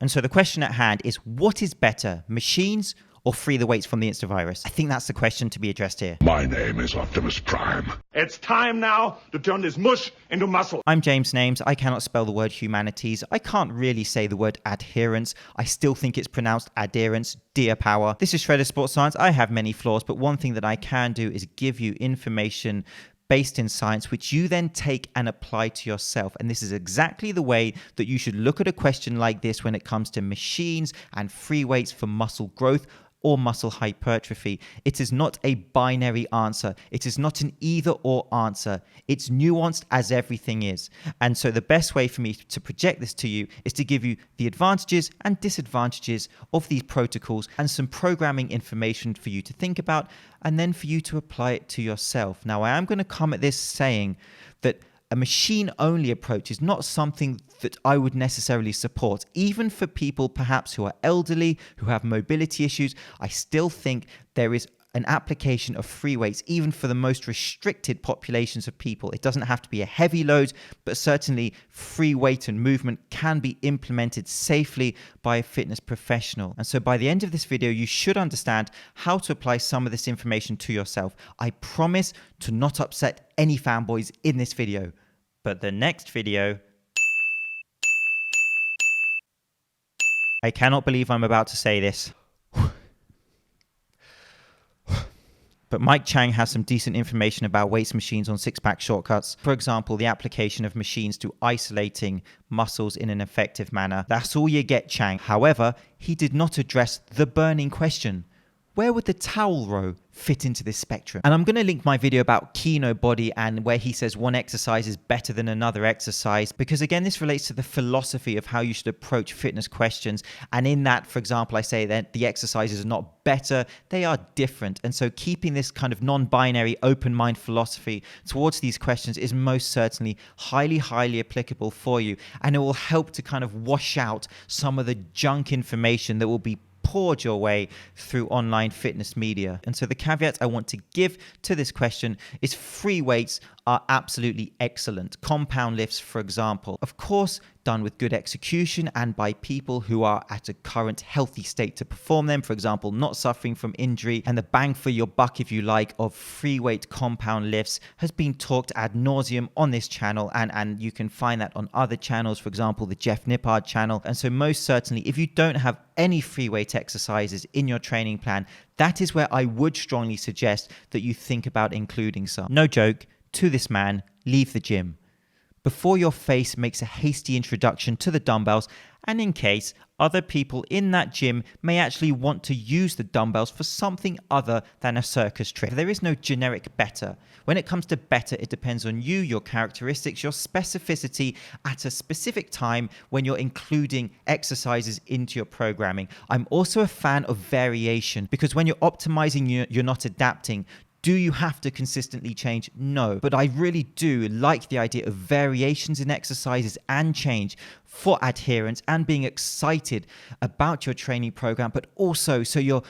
And so the question at hand is, what is better, machines or free the weights from the Instavirus? I think that's the question to be addressed here. My name is Optimus Prime. It's time now to turn this mush into muscle. I'm James Names. I cannot spell the word humanities. I can't really say the word adherence. I still think it's pronounced adherence. Dear power. This is Shredded Sports Science. I have many flaws, but one thing that I can do is give you information based in science, which you then take and apply to yourself. And this is exactly the way that you should look at a question like this when it comes to machines and free weights for muscle growth or muscle hypertrophy. It is not a binary answer. It is not an either or answer. It's nuanced as everything is. And so the best way for me to project this to you is to give you the advantages and disadvantages of these protocols and some programming information for you to think about, and then for you to apply it to yourself. Now, I am going to come at this saying that a machine-only approach is not something that I would necessarily support. Even for people perhaps who are elderly, who have mobility issues, I still think there is an application of free weights, even for the most restricted populations of people. It doesn't have to be a heavy load, but certainly free weight and movement can be implemented safely by a fitness professional. And so by the end of this video, you should understand how to apply some of this information to yourself. I promise to not upset any fanboys in this video. But the next video... I cannot believe I'm about to say this. But Mike Chang has some decent information about weights machines on six-pack shortcuts. For example, the application of machines to isolating muscles in an effective manner. That's all you get, Chang. However, he did not address the burning question. Where would the towel row fit into this spectrum? And I'm going to link my video about Kinobody and where he says one exercise is better than another exercise, because again, this relates to the philosophy of how you should approach fitness questions. And in that, for example, I say that the exercises are not better, they are different. And so keeping this kind of non-binary open mind philosophy towards these questions is most certainly highly, highly applicable for you. And it will help to kind of wash out some of the junk information that will be poured your way through online fitness media. And so the caveat I want to give to this question is free weights are absolutely excellent. Compound lifts, for example, of course, done with good execution and by people who are at a current healthy state to perform them, for example, not suffering from injury. And the bang for your buck, if you like, of free weight compound lifts has been talked ad nauseum on this channel, and you can find that on other channels, for example, the Jeff Nippard channel. And so most certainly, if you don't have any free weight exercises in your training plan, that is where I would strongly suggest that you think about including some. No joke, to this man, leave the gym before your face makes a hasty introduction to the dumbbells, and in case other people in that gym may actually want to use the dumbbells for something other than a circus trick. There is no generic better. When it comes to better, it depends on you, your characteristics, your specificity at a specific time when you're including exercises into your programming. I'm also a fan of variation, because when you're optimizing, you're not adapting. Do you have to consistently change? No. But I really do like the idea of variations in exercises and change for adherence and being excited about your training program, but also so you're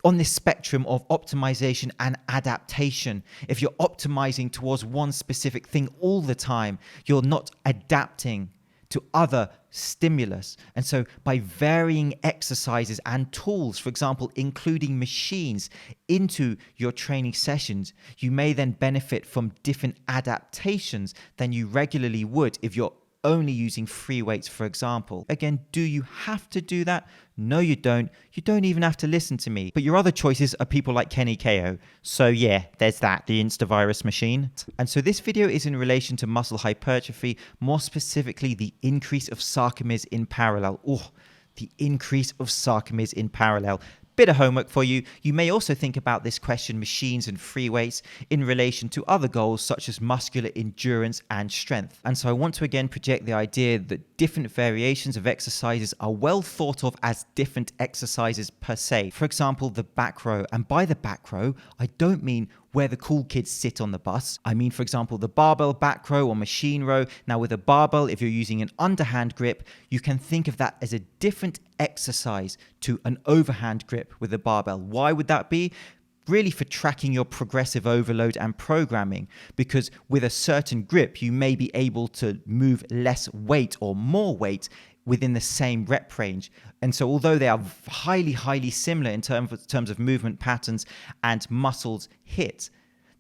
on this spectrum of optimization and adaptation. If you're optimizing towards one specific thing all the time, you're not adapting to other stimulus. And so by varying exercises and tools, for example, including machines into your training sessions, you may then benefit from different adaptations than you regularly would if you're only using free weights, for example. Again, do you have to do that? No, you don't. You don't even have to listen to me. But your other choices are people like Kenny KO. So yeah, there's that, the Instavirus machine. And so this video is in relation to muscle hypertrophy, more specifically the increase of sarcomeres in parallel. Oh, the increase of sarcomeres in parallel. Bit of homework for you. You may also think about this question, machines and free weights, in relation to other goals such as muscular endurance and strength. And so I want to again project the idea that different variations of exercises are well thought of as different exercises per se. For example, the back row. And by the back row, I don't mean where the cool kids sit on the bus. I mean, for example, the barbell back row or machine row. Now with a barbell, if you're using an underhand grip, you can think of that as a different exercise to an overhand grip with a barbell. Why would that be? Really for tracking your progressive overload and programming, because with a certain grip, you may be able to move less weight or more weight within the same rep range. And so although they are highly similar in terms of movement patterns and muscles hit,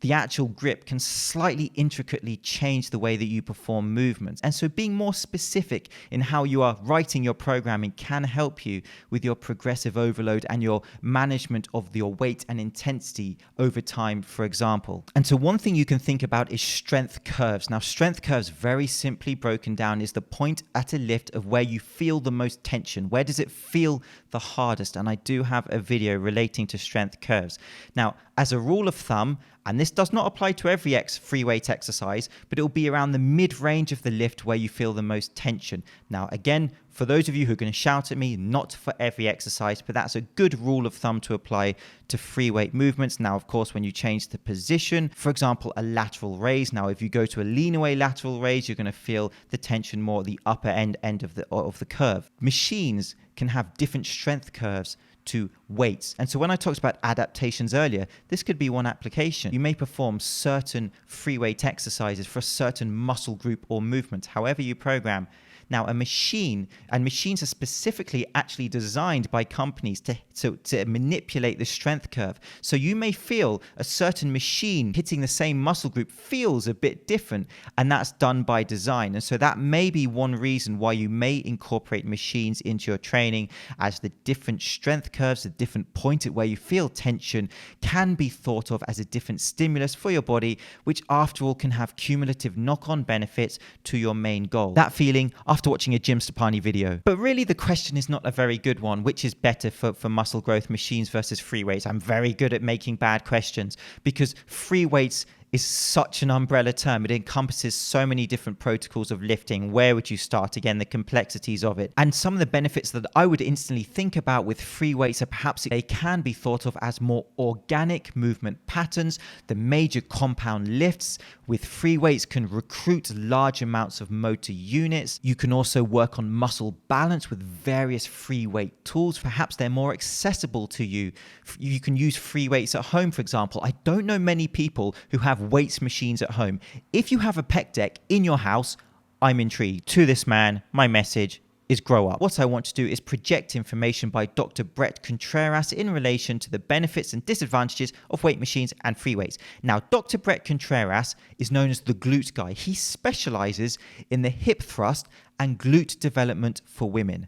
the actual grip can slightly intricately change the way that you perform movements. And so being more specific in how you are writing your programming can help you with your progressive overload and your management of your weight and intensity over time, for example. And so one thing you can think about is strength curves. Now, strength curves, very simply broken down, is the point at a lift of where you feel the most tension. Where does it feel the hardest? And I do have a video relating to strength curves. Now, as a rule of thumb, and this does not apply to every free weight exercise, but it will be around the mid-range of the lift where you feel the most tension. Now, again, for those of you who are going to shout at me, not for every exercise, but that's a good rule of thumb to apply to free weight movements. Now, of course, when you change the position, for example, a lateral raise. Now, if you go to a lean away lateral raise, you're going to feel the tension more at the upper end of the curve. Machines can have different strength curves to weights. And so when I talked about adaptations earlier, this could be one application. You may perform certain free weight exercises for a certain muscle group or movement, however you program. Now, a machine, and machines are specifically actually designed by companies to manipulate the strength curve. So you may feel a certain machine hitting the same muscle group feels a bit different, and that's done by design. And so that may be one reason why you may incorporate machines into your training, as the different strength curves, the different point at where you feel tension can be thought of as a different stimulus for your body, which after all can have cumulative knock-on benefits to your main goal. That feeling after watching a Jim Stoppani video. But really the question is not a very good one, which is better for muscle growth, machines versus free weights. I'm very good at making bad questions because free weights is such an umbrella term. It encompasses so many different protocols of lifting. Where would you start? Again, the complexities of it. And some of the benefits that I would instantly think about with free weights are perhaps they can be thought of as more organic movement patterns. The major compound lifts with free weights can recruit large amounts of motor units. You can also work on muscle balance with various free weight tools. Perhaps they're more accessible to you. You can use free weights at home, for example. I don't know many people who have weights machines at home. If you have a pec deck in your house, I'm intrigued. To this man, my message is grow up. What I want to do is project information by Dr. Bret Contreras in relation to the benefits and disadvantages of weight machines and free weights. Now, Dr. Bret Contreras is known as the glute guy. He specializes in the hip thrust and glute development for women.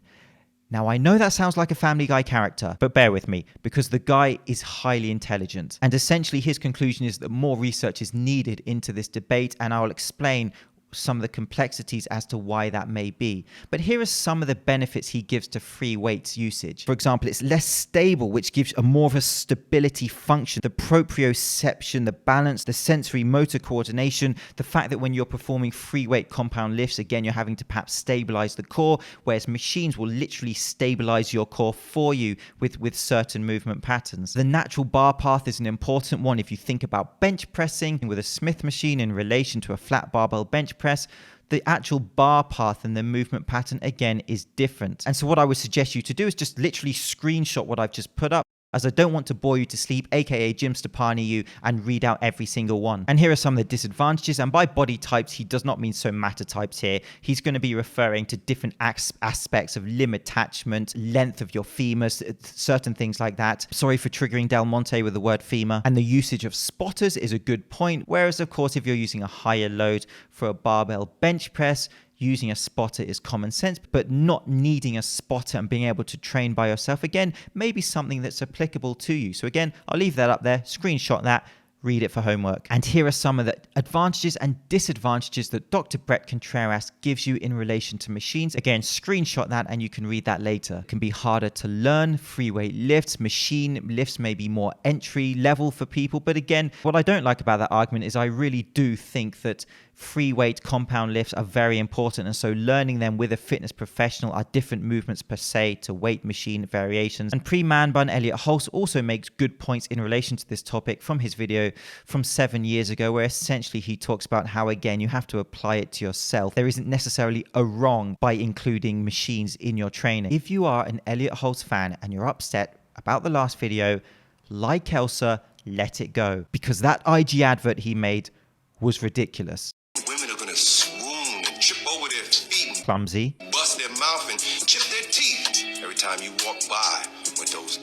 Now, I know that sounds like a Family Guy character, but bear with me because the guy is highly intelligent. And essentially his conclusion is that more research is needed into this debate, and I'll explain some of the complexities as to why that may be. But here are some of the benefits he gives to free weights usage. For example, it's less stable, which gives a more of a stability function. The proprioception, the balance, the sensory motor coordination, the fact that when you're performing free weight compound lifts, again, you're having to perhaps stabilize the core, whereas machines will literally stabilize your core for you with certain movement patterns. The natural bar path is an important one. If you think about bench pressing with a Smith machine in relation to a flat barbell bench press, the actual bar path and the movement pattern again is different. And so what I would suggest you to do is just literally screenshot what I've just put up, as I don't want to bore you to sleep, aka Jim Stoppani you, and read out every single one. And here are some of the disadvantages, and by body types, he does not mean somatotypes here. He's going to be referring to different aspects of limb attachment, length of your femurs, certain things like that. Sorry for triggering Del Monte with the word femur. And the usage of spotters is a good point, whereas of course, if you're using a higher load for a barbell bench press, using a spotter is common sense, but not needing a spotter and being able to train by yourself, again, may be something that's applicable to you. So again, I'll leave that up there, screenshot that, read it for homework. And here are some of the advantages and disadvantages that Dr. Bret Contreras gives you in relation to machines. Again, screenshot that and you can read that later. It can be harder to learn free weight lifts. Machine lifts may be more entry level for people. But again, what I don't like about that argument is I really do think that free weight compound lifts are very important, and so learning them with a fitness professional are different movements per se to weight machine variations. And pre-man bun Elliot Hulse also makes good points in relation to this topic from his video from 7 years ago, where essentially he talks about how, again, you have to apply it to yourself. There isn't necessarily a wrong by including machines in your training. If you are an Elliot Hulse fan and you're upset about the last video, like Elsa, let it go, because that IG advert he made was ridiculous. Women are gonna swoon and trip over their feet and Clumsy. bust their mouth and time you walk by with those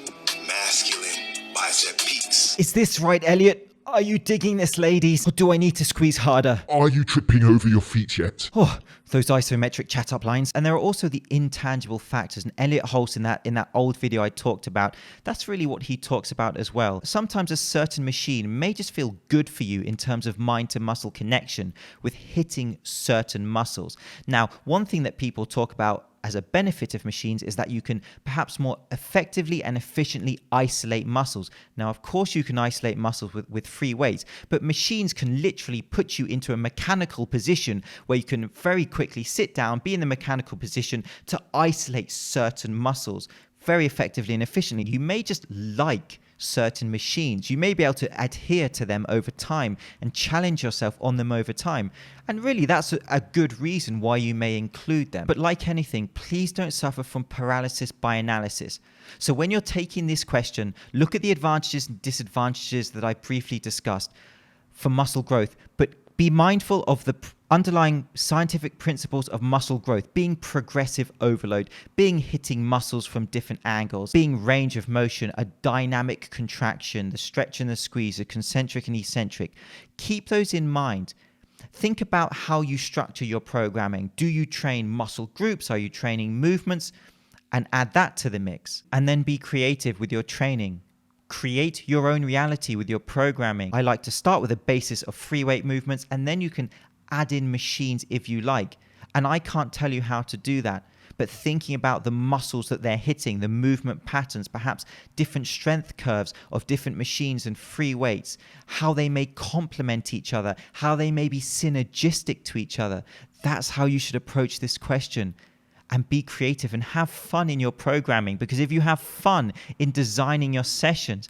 masculine bicep peaks. Is this right, Elliot? Are you digging this, ladies? Or do I need to squeeze harder? Are you tripping over your feet yet? Oh, those isometric chat-up lines. And there are also the intangible factors. And Elliot Holst in that old video I talked about, that's really what he talks about as well. Sometimes a certain machine may just feel good for you in terms of mind-to-muscle connection with hitting certain muscles. Now, one thing that people talk about as a benefit of machines is that you can perhaps more effectively and efficiently isolate muscles. Now, of course, you can isolate muscles with free weights, but machines can literally put you into a mechanical position where you can very quickly sit down, be in the mechanical position to isolate certain muscles very effectively and efficiently. You may just like certain machines. You may be able to adhere to them over time and challenge yourself on them over time. And really, that's a good reason why you may include them. But like anything, please don't suffer from paralysis by analysis. So when you're taking this question, look at the advantages and disadvantages that I briefly discussed for muscle growth, but be mindful of the underlying scientific principles of muscle growth, being progressive overload, being hitting muscles from different angles, being range of motion, a dynamic contraction, the stretch and the squeeze, the concentric and eccentric. Keep those in mind. Think about how you structure your programming. Do you train muscle groups? Are you training movements? And add that to the mix. And then be creative with your training. Create your own reality with your programming. I like to start with a basis of free weight movements, and then you can add in machines if you like. And I can't tell you how to do that, but thinking about the muscles that they're hitting, the movement patterns, perhaps different strength curves of different machines and free weights, how they may complement each other, how they may be synergistic to each other. That's how you should approach this question. And be creative and have fun in your programming, because if you have fun in designing your sessions,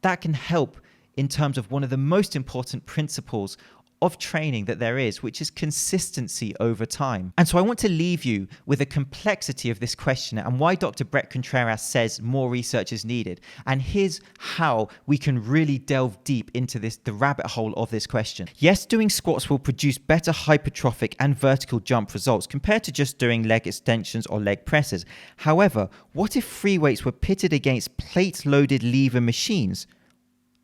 that can help in terms of one of the most important principles of training that there is, which is consistency over time. And so I want to leave you with the complexity of this question and why Dr. Bret Contreras says more research is needed. And here's how we can really delve deep into the rabbit hole of this question. Yes, doing squats will produce better hypertrophic and vertical jump results compared to just doing leg extensions or leg presses. However, what if free weights were pitted against plate-loaded lever machines?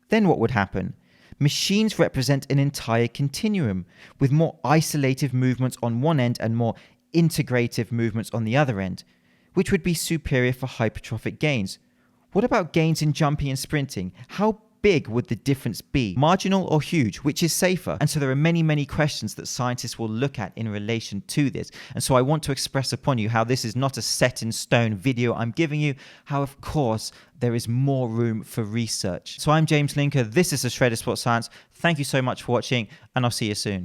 Then what would happen? Machines represent an entire continuum with more isolative movements on one end and more integrative movements on the other end, which would be superior for hypertrophic gains. What about gains in jumping and sprinting? How big would the difference be? Marginal or huge? Which is safer? And so there are many, many questions that scientists will look at in relation to this. And so I want to express upon you how this is not a set in stone video I'm giving you, how of course there is more room for research. So I'm James Linker. This is the Shredder Sports Science. Thank you so much for watching, and I'll see you soon.